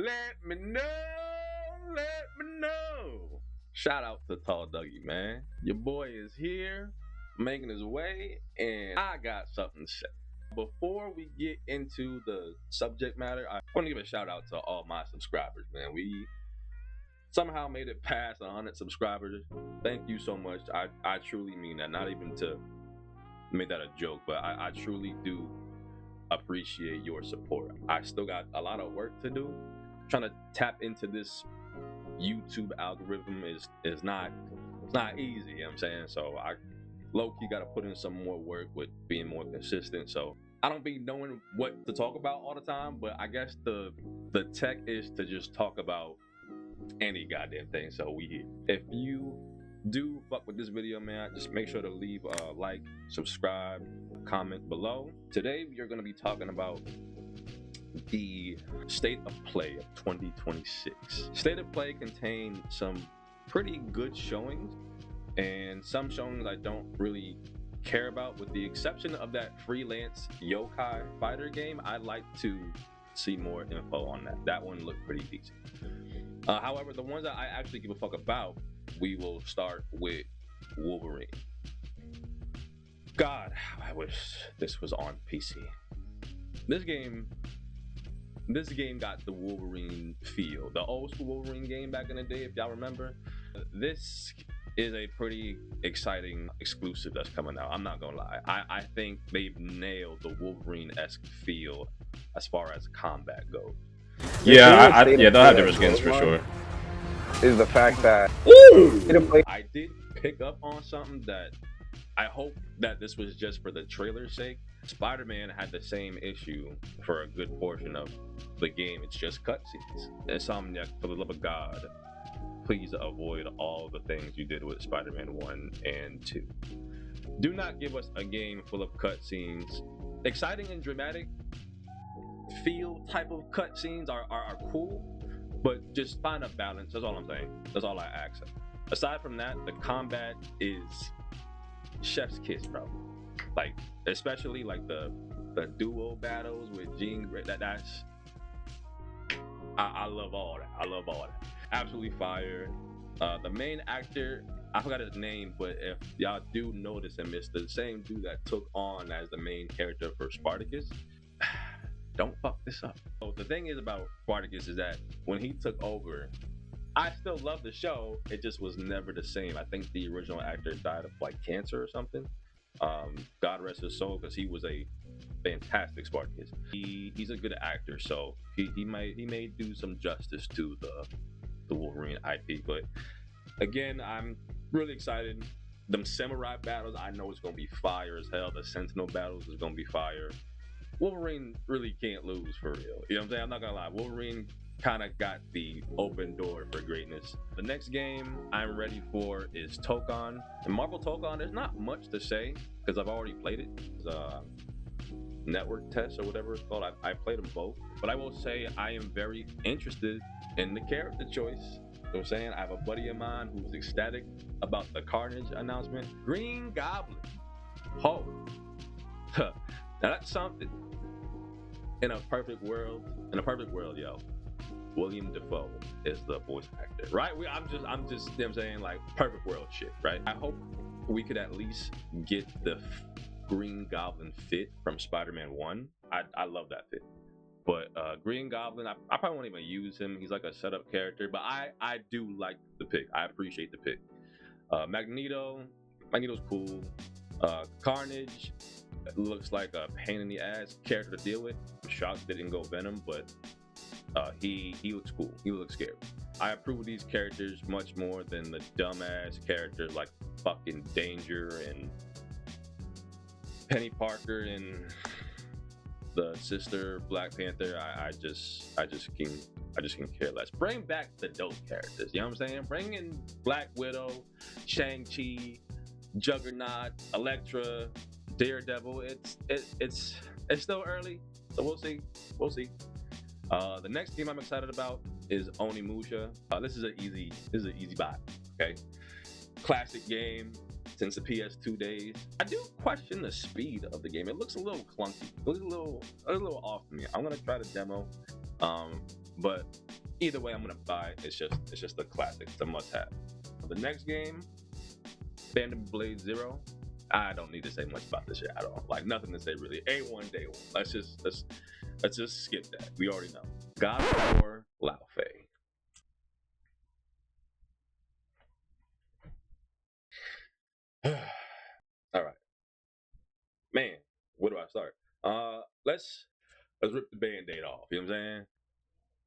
Let me know, let me know. Shout out to Tall Dougie, man. Your boy is here, making his way, and I got something to say. Before we get into the subject matter, I want to give a shout out to all my subscribers, man. We somehow made it past 100 subscribers. Thank you so much. I truly mean that. Not even to make that a joke, but I truly do appreciate your support. I still got a lot of work to do. Trying to tap into this YouTube algorithm is not easy, you know what I'm saying? So I low-key gotta put in some more work with being more consistent. So I don't be knowing what to talk about all the time, but I guess the tech is to just talk about any goddamn thing. So we here. If you do fuck with this video, man, just make sure to leave a like, subscribe, comment below. Today we are going to be talking about the state of play of 2026. State of play contained some pretty good showings and some showings I don't really care about, with the exception of that freelance yokai fighter game. I'd like to see more info on that. That one looked pretty decent. However, the ones that I actually give a fuck about, we will start with Wolverine. God, I wish this was on PC. This game got the Wolverine feel. The old school Wolverine game back in the day, if y'all remember. This is a pretty exciting exclusive that's coming out. I'm not gonna lie. I think they've nailed the Wolverine-esque feel as far as combat goes. Yeah, they'll have different skins for sure. Is the fact that I did pick up on something that I hope that this was just for the trailer's sake. Spider-Man had the same issue for a good portion of the game. It's just cutscenes. Insomniac, for the love of God, please avoid all the things you did with Spider-Man 1 and 2. Do not give us a game full of cutscenes. Exciting and dramatic feel type of cutscenes are cool, but just find a balance. That's all I'm saying. That's all I ask. Aside from that, the combat is chef's kiss, bro. Like, especially like the duo battles with Jean Grey. That's I love all that. I love all that. Absolutely fire. The main actor, I forgot his name, but if y'all do notice him, it's the same dude that took on as the main character for Spartacus. Don't fuck this up. So the thing is about Spartacus is that when he took over, I still love the show. It just was never the same. I think the original actor died of like cancer or something. God rest his soul, because he was a fantastic Spartacus. He's a good actor, so he may do some justice to the Wolverine IP. But again, I'm really excited. Them samurai battles, I know it's gonna be fire as hell. The Sentinel battles is gonna be fire. Wolverine really can't lose, for real. You know what I'm saying? I'm not gonna lie. Wolverine kind of got the open door for greatness. The next game I'm ready for is Tekken. And Marvel Tekken, there's not much to say because I've already played it. It's network test or whatever it's called. I played them both. But I will say I am very interested in the character choice. You know what I'm saying? I have a buddy of mine who's ecstatic about the Carnage announcement. Green Goblin. Ho. Now that's something. In a perfect world, yo, William Dafoe is the voice actor, right? I'm just, you know what I'm saying, like perfect world shit, right? I hope we could at least get the Green Goblin fit from Spider-Man 1. I love that fit. But Green Goblin, I probably won't even use him. He's like a setup character, but I do like the pick. I appreciate the pick. Magneto's cool. Carnage looks like a pain in the ass character to deal with. Shocked they didn't go Venom, but he looks cool. He looks scary. I approve of these characters much more than the dumbass characters like fucking Danger and Penny Parker and the sister Black Panther. I just can care less. Bring back the dope characters. You know what I'm saying? Bring in Black Widow, Shang-Chi, Juggernaut, Elektra, Daredevil. It's still early, so we'll see. The next game I'm excited about is Onimusha. This is an easy buy. Okay, classic game since the PS2 days. I do question the speed of the game. It looks a little clunky. It looks a little off to me. I'm gonna try the demo, but Either way, I'm gonna buy it. It's just a classic. It's a must-have. The next game, VanteSlayedIt 0. I don't need to say much about this shit at all. Like nothing to say really. A1 day one. Let's just skip that. We already know. God of War Lao Fei. All right, man. Where do I start? Let's rip the band-aid off. You know what I'm saying?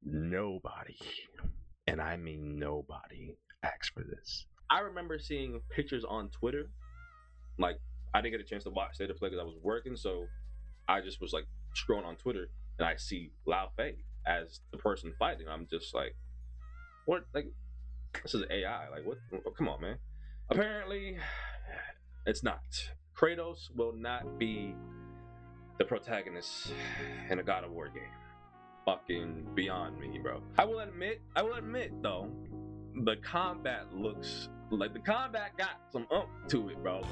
Nobody, and I mean nobody, asked for this. I remember seeing pictures on Twitter. Like I didn't get a chance to watch State of Play because I was working, so I just was like scrolling on Twitter and I see Lao Fei as the person fighting. I'm just like, what? Like this is AI. Like what? Come on, man. Apparently, it's not. Kratos will not be the protagonist in a God of War game. Fucking beyond me, bro. I will admit though, the combat looks like the combat got some to it, bro.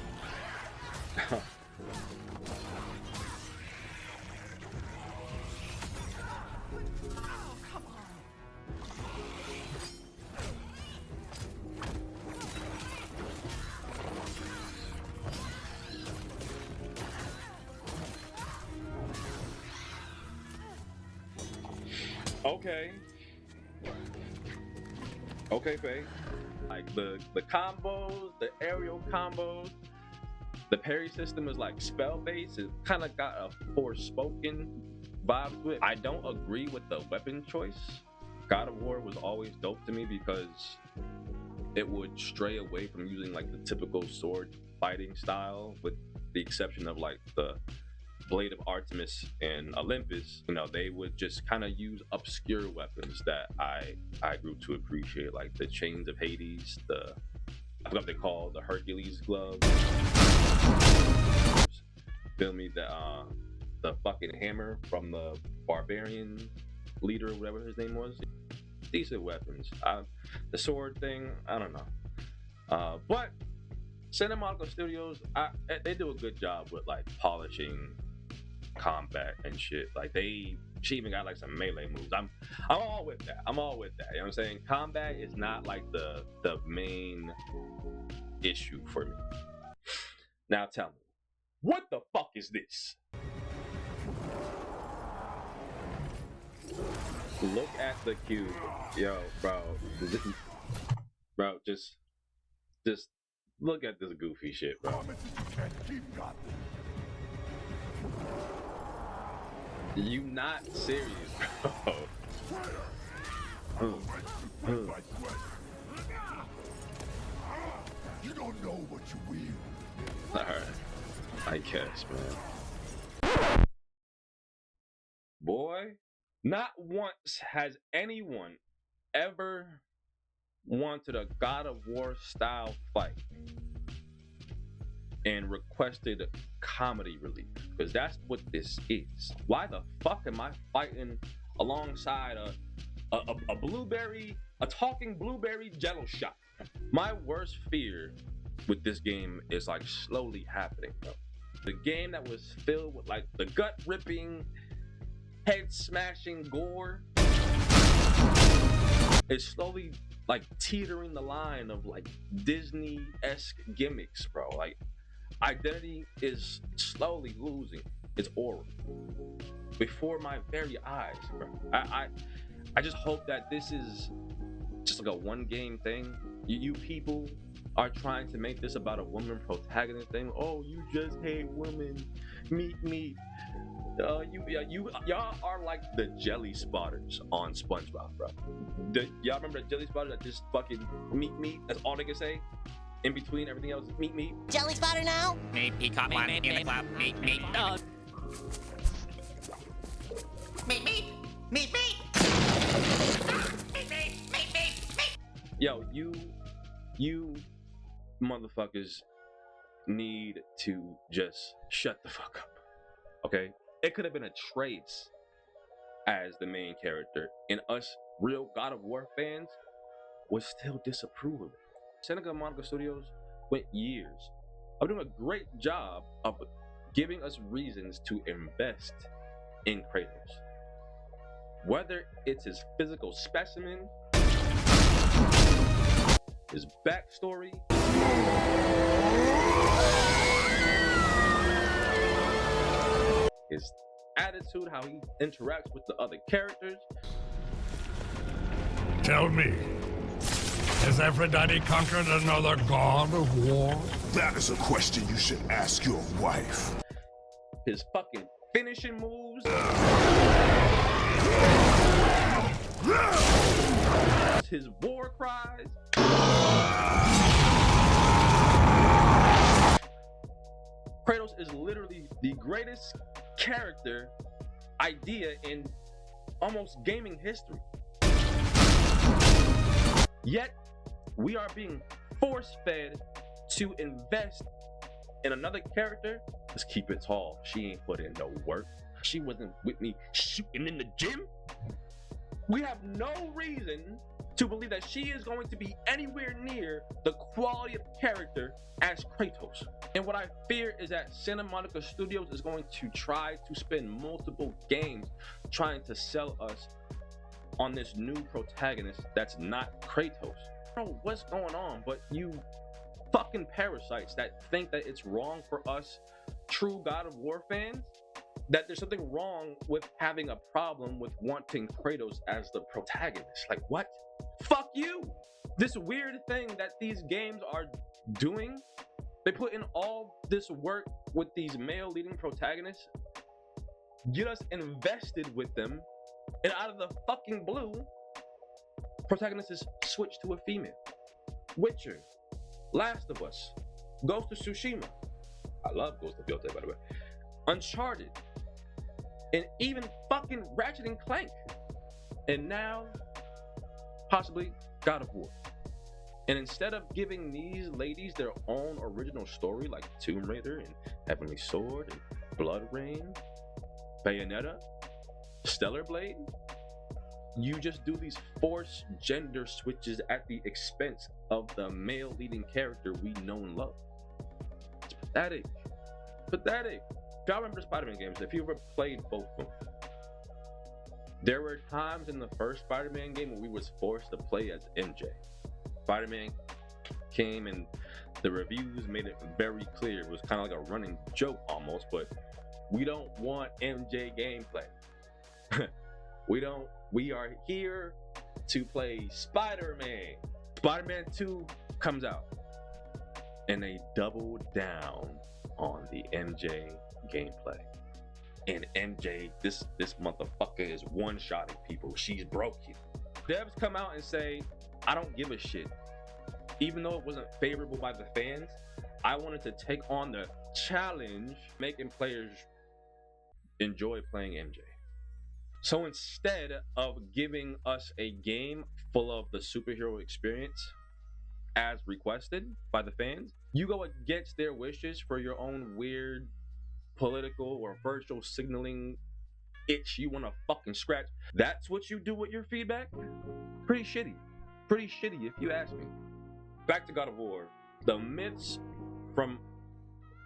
Okay, Faye. Like the combos, the aerial combos, the parry system is like spell based. It kind of got a Forspoken vibe to it. I don't agree with the weapon choice. God of War was always dope to me because it would stray away from using like the typical sword fighting style, with the exception of like the Blade of Artemis and Olympus. You know, they would just kind of use obscure weapons that I grew to appreciate, like the Chains of Hades, I forgot what they call the Hercules gloves. Feel me? The fucking hammer from the barbarian leader, or whatever his name was. Decent weapons. The sword thing, I don't know. But Santa Monica Studios, they do a good job with like polishing combat and shit. Like she even got like some melee moves. I'm all with that. You know what I'm saying? Combat is not like the main issue for me. Now tell me, what the fuck is this? Look at the cube. Yo, bro. Bro, just look at this goofy shit, bro. You not serious, bro. You don't know what you will. Alright, I guess, man. Boy, not once has anyone ever wanted a God of War style fight and requested comedy relief, because that's what this is. Why the fuck am I fighting alongside a talking blueberry jello shot? My worst fear with this game is like slowly happening, bro. The game that was filled with like the gut ripping, head smashing gore is slowly like teetering the line of like Disney-esque gimmicks, bro. Like identity is slowly losing its aura before my very eyes, bro. I just hope that this is just like a one game thing. You people are trying to make this about a woman protagonist thing. Oh, you just hate women. Meat. Y'all are like the jelly spotters on SpongeBob, bro. Y'all remember the jelly spotters that just fucking meat? That's all they can say. In between everything else, meat. Jelly spotter now? Meat, peacock one in the club. Meat. Meat. Yo, you motherfuckers need to just shut the fuck up, okay? It could have been a Trace as the main character, and us real God of War fans would still disapprove of it. Santa Monica Studios went years of doing a great job of giving us reasons to invest in Kratos. Whether it's his physical specimen, his backstory, his attitude, how he interacts with the other characters. Tell me, has Aphrodite conquered another god of war? That is a question you should ask your wife. His fucking finishing moves. His war cries. Kratos is literally the greatest character idea in almost gaming history. Yet, we are being force-fed to invest in another character. Let's keep it tall. She ain't put in no work. She wasn't with me shooting in the gym. We have no reason to believe that she is going to be anywhere near the quality of character as Kratos. And what I fear is that Santa Monica Studios is going to try to spend multiple games trying to sell us on this new protagonist that's not Kratos. I don't know what's going on, but you fucking parasites that think that it's wrong for us true God of War fans, that there's something wrong with having a problem with wanting Kratos as the protagonist. Like, what? Fuck you! This weird thing that these games are doing, they put in all this work with these male leading protagonists, get us invested with them, and out of the fucking blue, protagonist is switched to a female. Witcher, Last of Us, Ghost of Tsushima. I love Ghost of Tsushima, by the way. Uncharted, and even fucking Ratchet and Clank. And now, possibly God of War. And instead of giving these ladies their own original story, like Tomb Raider and Heavenly Sword and Blood Rain, Bayonetta, Stellar Blade, you just do these forced gender switches at the expense of the male leading character we know and love. It's pathetic. Pathetic. If y'all remember Spider-Man games, if you ever played both of them, there were times in the first Spider-Man game when we was forced to play as MJ. Spider-Man came and the reviews made it very clear. It was kind of like a running joke almost, but we don't want MJ gameplay. We are here to play Spider-Man. Spider-Man 2 comes out and they double down on the MJ gameplay. And MJ, this motherfucker is one-shotting people. She's broken. Devs come out and say, I don't give a shit. Even though it wasn't favorable by the fans, I wanted to take on the challenge, making players enjoy playing MJ. So instead of giving us a game full of the superhero experience as requested by the fans, you go against their wishes for your own weird political or virtual signaling itch you want to fucking scratch. That's what you do with your feedback? Pretty shitty. Pretty shitty if you ask me. Back to God of War. The myths from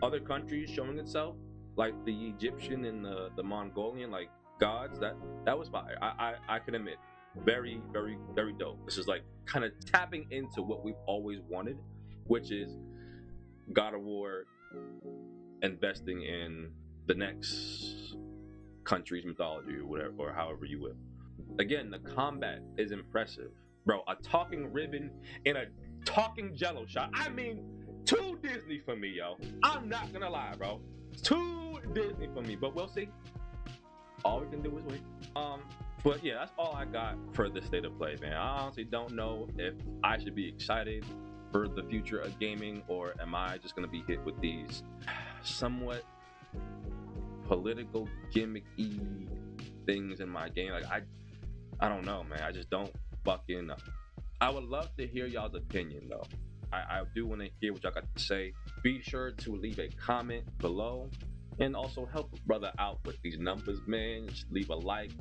other countries showing itself, like the Egyptian and the Mongolian, like gods, that was fire. I can admit, very, very, very dope. This is like kind of tapping into what we've always wanted, which is God of War investing in the next country's mythology or whatever, or however you will. Again, the combat is impressive. Bro, a talking ribbon and a talking jello shot. I mean, too Disney for me, yo. I'm not gonna lie, bro. Too Disney for me, but we'll see. All we can do is wait. But yeah, that's all I got for the state of play, man. I honestly don't know if I should be excited for the future of gaming, or am I just gonna be hit with these somewhat political gimmicky things in my game? Like I don't know, man. I just don't fucking know. I would love to hear y'all's opinion though. I do want to hear what y'all got to say. Be sure to leave a comment below and also help a brother out with these numbers, man. Just leave a like,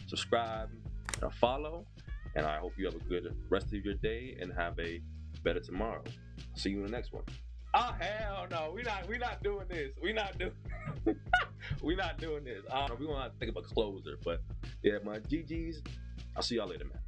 subscribe, and a follow. And I hope you have a good rest of your day and have a better tomorrow. See you in the next one. Oh hell no, we not doing this. We not doing We're not doing this. We want to think of a closer, but yeah, my GGs. I'll see y'all later, man.